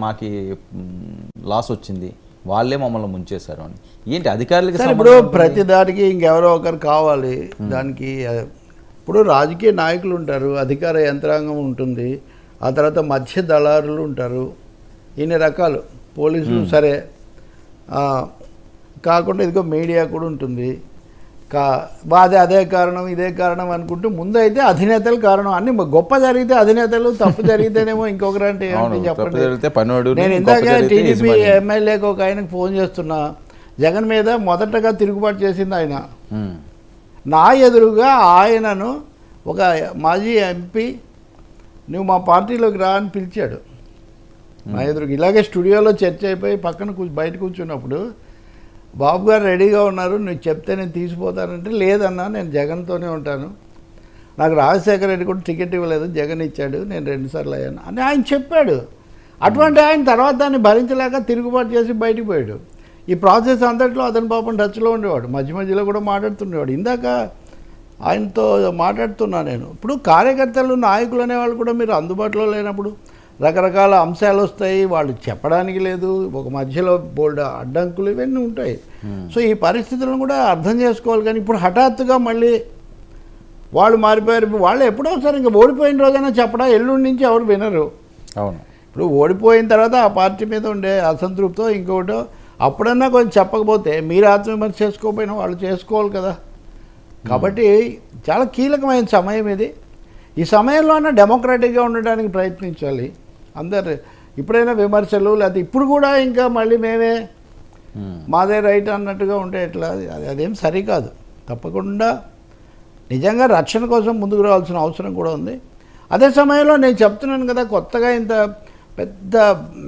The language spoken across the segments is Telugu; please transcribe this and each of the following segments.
మాకి లాస్ వచ్చింది, వాళ్ళే మమ్మల్ని ముంచేశారు అని. ఏంటి అధికారులకి ఇప్పుడు ప్రతి దానికి ఇంకెవరో ఒకరు కావాలి దానికి. ఇప్పుడు రాజకీయ నాయకులు ఉంటారు, అధికార యంత్రాంగం ఉంటుంది, ఆ తర్వాత మధ్య దళారులు ఉంటారు, ఇన్ని రకాలు పోలీసులు సరే కాకుండా ఇదిగో మీడియా కూడా ఉంటుంది. అదే కారణం ఇదే కారణం అనుకుంటూ ముందు అయితే అధినేతలు కారణం. అన్ని గొప్ప జరిగితే అధినేతలు, తప్పు జరిగితేనేమో ఇంకొకరు అంటే ఏంటి చెప్పండి. నేను ఇందాక టీడీపీ ఎమ్మెల్యేకి ఒక ఆయనకు ఫోన్ చేస్తున్నా, జగన్ మీద మొదటగా తిరుగుబాటు చేసింది ఆయన. నా ఎదురుగా ఆయనను ఒక మాజీ ఎంపీ నువ్వు మా పార్టీలోకి రా అని పిలిచాడు. నా ఎదురుగా ఇలాగే స్టూడియోలో చర్చ అయిపోయి పక్కన బయట కూర్చున్నప్పుడు, బాబు గారు రెడీగా ఉన్నారు, నువ్వు చెప్తే నేను తీసిపోతానంటే, లేదన్నా నేను జగన్తోనే ఉంటాను, నాకు రాజశేఖర రెడ్డి కూడా టికెట్ ఇవ్వలేదు, జగన్ ఇచ్చాడు, నేను 2 సార్లు అయ్యాను అని ఆయన చెప్పాడు. అటువంటి ఆయన తర్వాత దాన్ని భరించలేక తిరుగుబాటు చేసి బయటికి పోయాడు. ఈ ప్రాసెస్ అంతట్లో అతను పాపం టచ్లో ఉండేవాడు, మధ్య మధ్యలో కూడా మాట్లాడుతుండేవాడు. ఇందాక ఆయనతో మాట్లాడుతున్నా నేను. ఇప్పుడు కార్యకర్తలు, నాయకులు అనేవాళ్ళు కూడా మీరు అందుబాటులో లేనప్పుడు రకరకాల అంశాలు వస్తాయి, వాళ్ళు చెప్పడానికి లేదు, ఒక మధ్యలో బోల్డ్ అడ్డంకులు ఇవన్నీ ఉంటాయి. సో ఈ పరిస్థితులను కూడా అర్థం చేసుకోవాలి. కానీ ఇప్పుడు హఠాత్తుగా మళ్ళీ వాళ్ళు మారిపోయారు. వాళ్ళు ఎప్పుడో ఒకసారి ఇంకా ఓడిపోయిన రోజైనా చెప్పడా, ఎల్లుండి నుంచి ఎవరు వినరు. అవును, ఇప్పుడు ఓడిపోయిన తర్వాత ఆ పార్టీ మీద ఉండే అసంతృప్తో ఇంకోటో అప్పుడన్నా కొంచెం చెప్పకపోతే, మీరు ఆత్మవిమర్శ చేసుకోకపోయినా వాళ్ళు చేసుకోవాలి కదా. కాబట్టి చాలా కీలకమైన సమయం ఇది. ఈ సమయంలోనే డెమోక్రాటిక్గా ఉండడానికి ప్రయత్నించాలి అందరు. ఇప్పుడైనా విమర్శలు లేకపోతే ఇప్పుడు కూడా ఇంకా మళ్ళీ మేమే మాదే రైట్ అన్నట్టుగా ఉంటే ఎట్లా? అదేం సరికాదు. తప్పకుండా నిజంగా రక్షణ కోసం ముందుకు రావాల్సిన అవసరం కూడా ఉంది. అదే సమయంలో నేను చెప్తున్నాను కదా, కొత్తగా ఇంత పెద్ద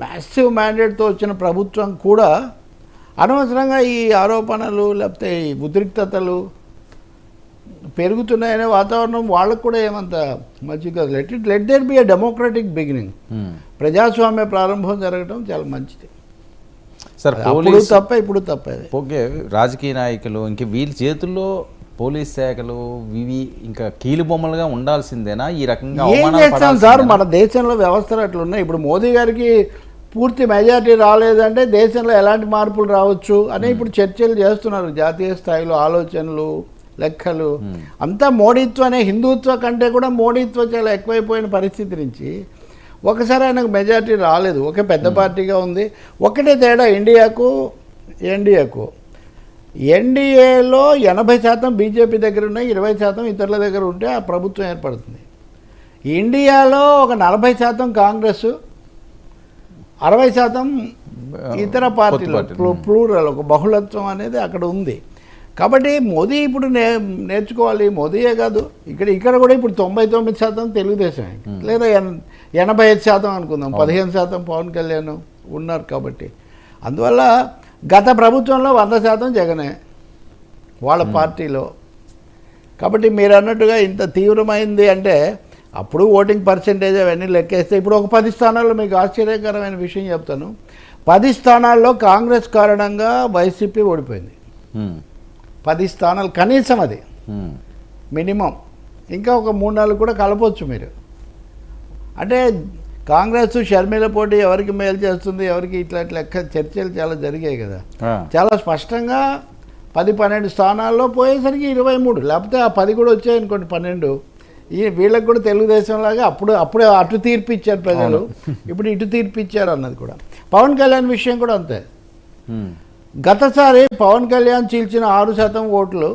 మ్యాసివ్ మ్యాండేట్తో వచ్చిన ప్రభుత్వం కూడా అనవసరంగా ఈ ఆరోపణలు లేకపోతే ఈ ఉద్రిక్తతలు పెరుగుతున్నాయనే వాతావరణం వాళ్ళకు కూడా ఏమంత మంచిగా. Let there be a democratic beginning. ప్రజాస్వామ్య ప్రారంభం జరగడం చాలా మంచిది. సార్ అప్పుడు తప్ప ఇప్పుడు తప్ప. ఓకే, రాజకీయ నాయకులు ఇంక వీళ్ళ చేతుల్లో పోలీస్ శాఖలు ఇవి ఇంకా కీలుబొమ్మలుగా ఉండాల్సిందేనా? ఈ రకంగా ఏం చేస్తాం సార్, మన దేశంలో వ్యవస్థలు అట్లున్నాయి. ఇప్పుడు మోదీ గారికి పూర్తి మెజారిటీ రాలేదంటే దేశంలో ఎలాంటి మార్పులు రావచ్చు అని ఇప్పుడు చర్చలు చేస్తున్నారు. జాతీయ స్థాయిలో ఆలోచనలు, లెక్కలు అంతా మోడీత్వనే, హిందుత్వ కంటే కూడా మోడీత్వ చాలా ఎక్కువైపోయిన పరిస్థితి నుంచి ఒకసారి ఆయనకు మెజారిటీ రాలేదు. ఒకే పెద్ద పార్టీగా ఉంది. ఒకటే తేడా ఇండియాకు ఎన్డీఏకు. ఎన్డీఏలో 80% బీజేపీ దగ్గర ఉన్నాయి, 20% ఇతరుల దగ్గర ఉంటే ఆ ప్రభుత్వం ఏర్పడుతుంది. ఇండియాలో ఒక 40% కాంగ్రెస్, 60% ఇతర పార్టీలు, ప్లూరల్, ఒక బహుళత్వం అనేది అక్కడ ఉంది. కాబట్టి మోదీ ఇప్పుడు నేర్చుకోవాలి. మోదీయే కాదు, ఇక్కడ కూడా ఇప్పుడు 99% తెలుగుదేశం, లేదా 85% అనుకుందాం, 15% పవన్ కళ్యాణ్ ఉన్నారు. కాబట్టి అందువల్ల గత ప్రభుత్వంలో 100% జగనే వాళ్ళ పార్టీలో. కాబట్టి మీరు అన్నట్టుగా ఇంత తీవ్రమైంది అంటే అప్పుడు ఓటింగ్ పర్సెంటేజ్ అవన్నీ లెక్కేస్తే ఇప్పుడు ఒక 10 స్థానాల్లో మీకు ఆశ్చర్యకరమైన విషయం చెప్తాను. 10 స్థానాల్లో కాంగ్రెస్ కారణంగా వైసీపీ ఓడిపోయింది. 10 స్థానాలు కనీసం, అది మినిమం. ఇంకా ఒక 3-4 కూడా కలపవచ్చు మీరు. అంటే కాంగ్రెస్ షర్మిల పోటీ ఎవరికి మేలు చేస్తుంది, ఎవరికి ఇట్లా లెక్క చర్చలు చాలా జరిగాయి కదా. చాలా స్పష్టంగా 10-12 స్థానాల్లో పోయేసరికి 23, లేకపోతే ఆ 10 కూడా వచ్చాయనుకోండి 12. వీళ్ళకి కూడా తెలుగుదేశం లాగా అప్పుడే అటు తీర్పు ఇచ్చారు ప్రజలు, ఇప్పుడు ఇటు తీర్పు ఇచ్చారు అన్నది కూడా. పవన్ కళ్యాణ్ విషయం కూడా అంతే. గతసారి పవన్ కళ్యాణ్ చీల్చిన 6% ఓట్లు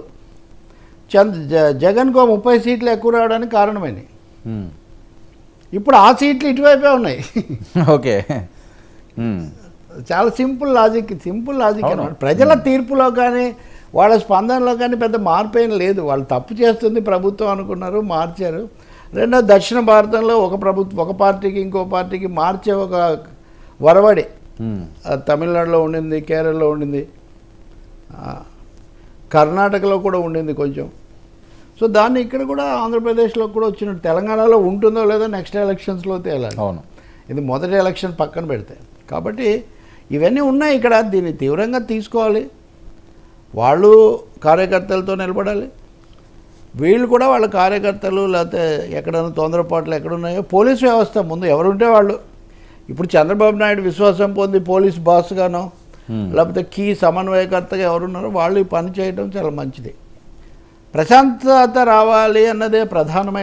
జగన్కు 30 సీట్లు ఎక్కువ రావడానికి కారణమైనవి. ఇప్పుడు ఆ సీట్లు ఇటువైపే ఉన్నాయి. ఓకే, చాలా సింపుల్ లాజిక్ అన్నమాట. ప్రజల తీర్పులో కానీ వాళ్ళ స్పందనలో కానీ పెద్ద మార్పు ఏం లేదు. వాళ్ళు తప్పు చేస్తుంది ప్రభుత్వం అనుకున్నారు, మార్చారు. రెండో, దక్షిణ భారతంలో ఒక పార్టీకి ఇంకో పార్టీకి మార్చే ఒక వరవడి తమిళనాడులో ఉండింది, కేరళలో ఉండింది, కర్ణాటకలో కూడా ఉండింది కొంచెం. సో దాన్ని ఇక్కడ కూడా ఆంధ్రప్రదేశ్లో కూడా వచ్చినట్టు. తెలంగాణలో ఉంటుందో లేదో నెక్స్ట్ ఎలక్షన్స్లో తేలాలి. అవును, ఇది మొదటి ఎలక్షన్ పక్కన పెడితే. కాబట్టి ఇవన్నీ ఉన్నాయి ఇక్కడ. దీన్ని తీవ్రంగా తీసుకోవాలి. వాళ్ళు కార్యకర్తలతో నిలబడాలి, వీళ్ళు కూడా వాళ్ళ కార్యకర్తలు లేకపోతే ఎక్కడైనా తొందరపాట్లు ఎక్కడున్నాయో పోలీసు వ్యవస్థ ముందు ఎవరుంటే వాళ్ళు. ఇప్పుడు చంద్రబాబు నాయుడు విశ్వాసం పొంది పోలీస్ బాస్గానో లేకపోతే కీ సమన్వయకర్తగా ఎవరున్నారో వాళ్ళు ఈ పని చేయడం చాలా మంచిది. ప్రశాంతత రావాలి అన్నదే ప్రధానమైన